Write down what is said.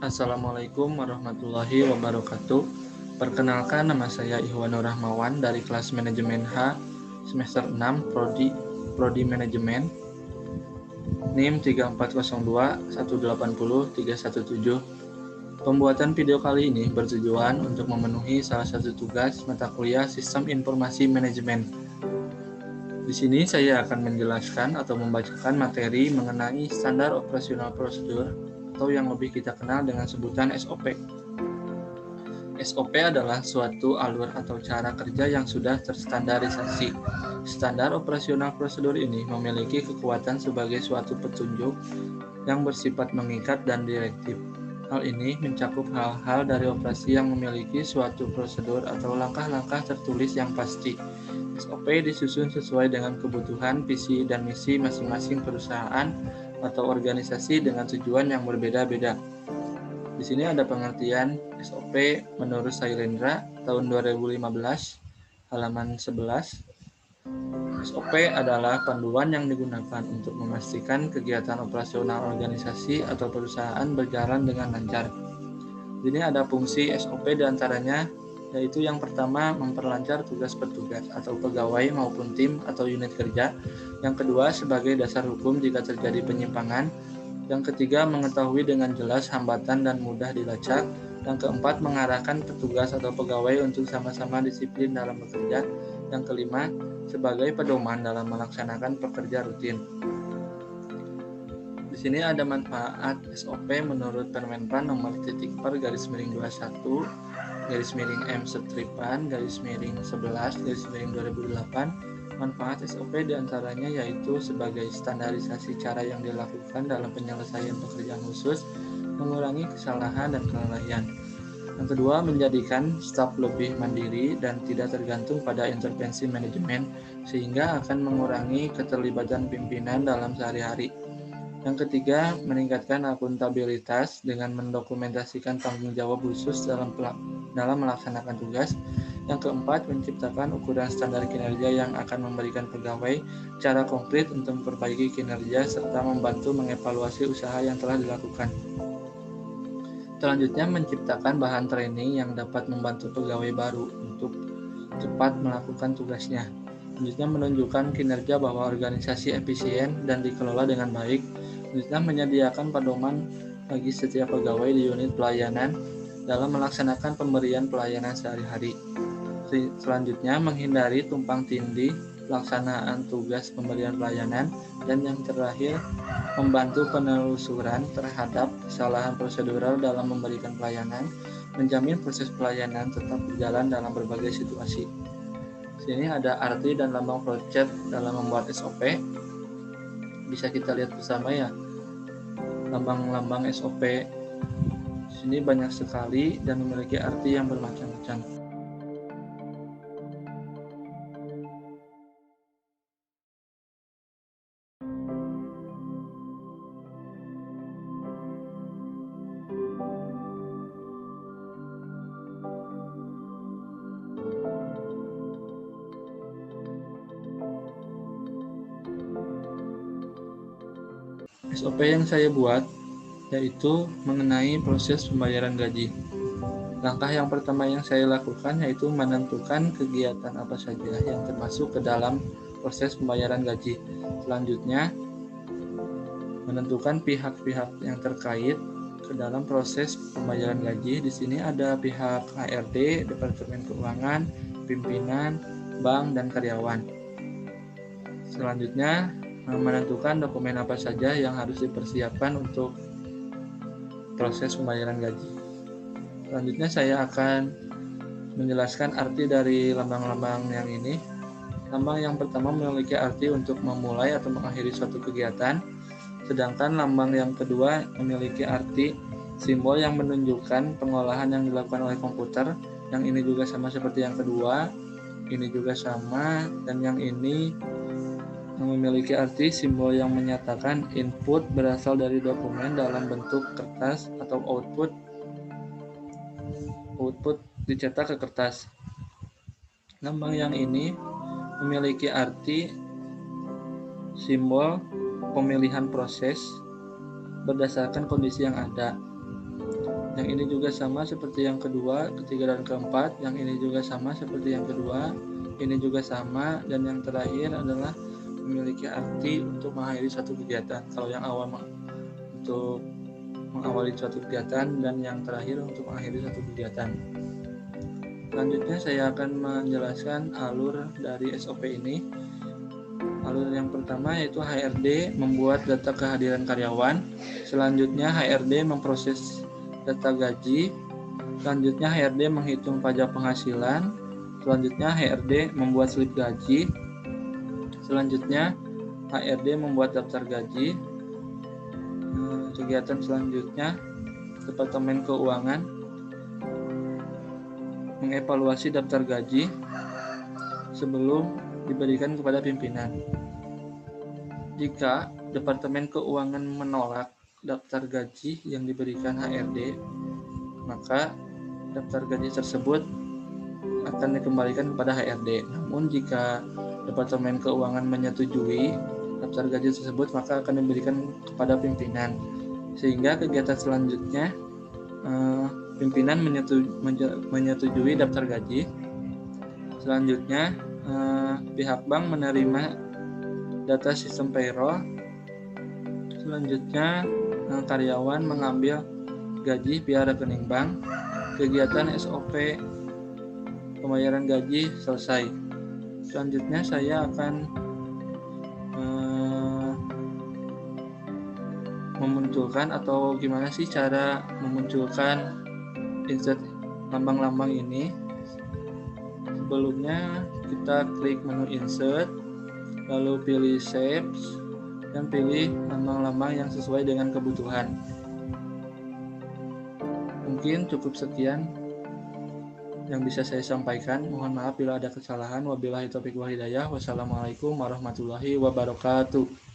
Assalamualaikum warahmatullahi wabarakatuh. Perkenalkan, nama saya Ihwanur Rahmawan dari kelas Manajemen H semester 6 Prodi Manajemen. NIM 3402180317. Pembuatan video kali ini bertujuan untuk memenuhi salah satu tugas mata kuliah Sistem Informasi Manajemen. Di sini saya akan menjelaskan atau membacakan materi mengenai standar operasional prosedur atau yang lebih kita kenal dengan sebutan SOP. SOP adalah suatu alur atau cara kerja yang sudah terstandarisasi. Standar operasional prosedur ini memiliki kekuatan sebagai suatu petunjuk yang bersifat mengikat dan direktif. Hal ini mencakup hal-hal dari operasi yang memiliki suatu prosedur atau langkah-langkah tertulis yang pasti. SOP disusun sesuai dengan kebutuhan, visi, dan misi masing-masing perusahaan atau organisasi dengan tujuan yang berbeda-beda. Di sini ada pengertian SOP menurut Sailendra tahun 2015, halaman 11. SOP adalah panduan yang digunakan untuk memastikan kegiatan operasional organisasi atau perusahaan berjalan dengan lancar. Di sini ada fungsi SOP diantaranya, yaitu yang pertama memperlancar tugas petugas atau pegawai maupun tim atau unit kerja. Yang kedua sebagai dasar hukum jika terjadi penyimpangan. Yang ketiga mengetahui dengan jelas hambatan dan mudah dilacak. Yang keempat mengarahkan petugas atau pegawai untuk sama-sama disiplin dalam bekerja. Yang kelima sebagai pedoman dalam melaksanakan pekerja rutin. Di sini ada manfaat SOP menurut Permenpan nomor /21 /M-11/2008. Manfaat SOP diantaranya yaitu sebagai standarisasi cara yang dilakukan dalam penyelesaian pekerjaan khusus, mengurangi kesalahan dan kelalaian. Yang kedua, menjadikan staf lebih mandiri dan tidak tergantung pada intervensi manajemen, sehingga akan mengurangi keterlibatan pimpinan dalam sehari-hari. Yang ketiga, meningkatkan akuntabilitas dengan mendokumentasikan tanggung jawab khusus dalam melaksanakan tugas. Yang keempat, menciptakan ukuran standar kinerja yang akan memberikan pegawai cara konkret untuk memperbaiki kinerja serta membantu mengevaluasi usaha yang telah dilakukan. Selanjutnya, menciptakan bahan training yang dapat membantu pegawai baru untuk cepat melakukan tugasnya. Selanjutnya, menunjukkan kinerja bahwa organisasi efisien dan dikelola dengan baik. Selanjutnya, menyediakan pedoman bagi setiap pegawai di unit pelayanan dalam melaksanakan pemberian pelayanan sehari-hari. Selanjutnya, menghindari tumpang tindih pelaksanaan tugas pemberian pelayanan. Dan yang terakhir, membantu penelusuran terhadap kesalahan prosedural dalam memberikan pelayanan, menjamin proses pelayanan tetap berjalan dalam berbagai situasi. Sini ada arti dan lambang flowchart dalam membuat SOP. Bisa kita lihat bersama ya, lambang-lambang SOP. Sini banyak sekali dan memiliki arti yang bermacam-macam. SOP yang saya buat yaitu mengenai proses pembayaran gaji. Langkah yang pertama yang saya lakukan yaitu menentukan kegiatan apa saja yang termasuk ke dalam proses pembayaran gaji. Selanjutnya, menentukan pihak-pihak yang terkait ke dalam proses pembayaran gaji. Di sini ada pihak HRD, Departemen Keuangan, pimpinan, bank, dan karyawan. Selanjutnya, menentukan dokumen apa saja yang harus dipersiapkan untuk proses pembayaran gaji. Selanjutnya saya akan menjelaskan arti dari lambang-lambang yang ini. Lambang yang pertama memiliki arti untuk memulai atau mengakhiri suatu kegiatan, sedangkan lambang yang kedua memiliki arti simbol yang menunjukkan pengolahan yang dilakukan oleh komputer. Yang ini juga sama seperti yang kedua, ini juga sama, dan yang ini memiliki arti simbol yang menyatakan input berasal dari dokumen dalam bentuk kertas atau output dicetak ke kertas. Lambang yang ini memiliki arti simbol pemilihan proses berdasarkan kondisi yang ada. Yang ini juga sama seperti yang kedua, ketiga dan keempat. Yang ini juga sama seperti yang kedua, ini juga sama. Dan yang terakhir adalah memiliki arti untuk mengakhiri suatu kegiatan. Kalau yang awal untuk mengawali suatu kegiatan dan yang terakhir untuk mengakhiri suatu kegiatan. Selanjutnya saya akan menjelaskan alur dari SOP ini. Alur yang pertama yaitu HRD membuat data kehadiran karyawan. Selanjutnya HRD memproses data gaji. Selanjutnya HRD menghitung pajak penghasilan. Selanjutnya HRD membuat slip gaji. Selanjutnya HRD membuat daftar gaji. Kegiatan selanjutnya Departemen Keuangan mengevaluasi daftar gaji sebelum diberikan kepada pimpinan. Jika Departemen Keuangan menolak daftar gaji yang diberikan HRD, maka daftar gaji tersebut akan dikembalikan kepada HRD. Namun jika Departemen Keuangan menyetujui daftar gaji tersebut, maka akan diberikan kepada pimpinan. Sehingga kegiatan selanjutnya pimpinan menyetujui daftar gaji. Selanjutnya pihak bank menerima data sistem payroll. Selanjutnya karyawan mengambil gaji via rekening bank. Kegiatan SOP pembayaran gaji selesai. Selanjutnya saya akan memunculkan atau gimana sih cara memunculkan insert lambang-lambang ini. Sebelumnya kita klik menu insert, lalu pilih shapes dan pilih lambang-lambang yang sesuai dengan kebutuhan. Mungkin cukup sekian yang bisa saya sampaikan. Mohon maaf bila ada kesalahan. Wabillahi taufiq wal hidayah. Wassalamualaikum warahmatullahi wabarakatuh.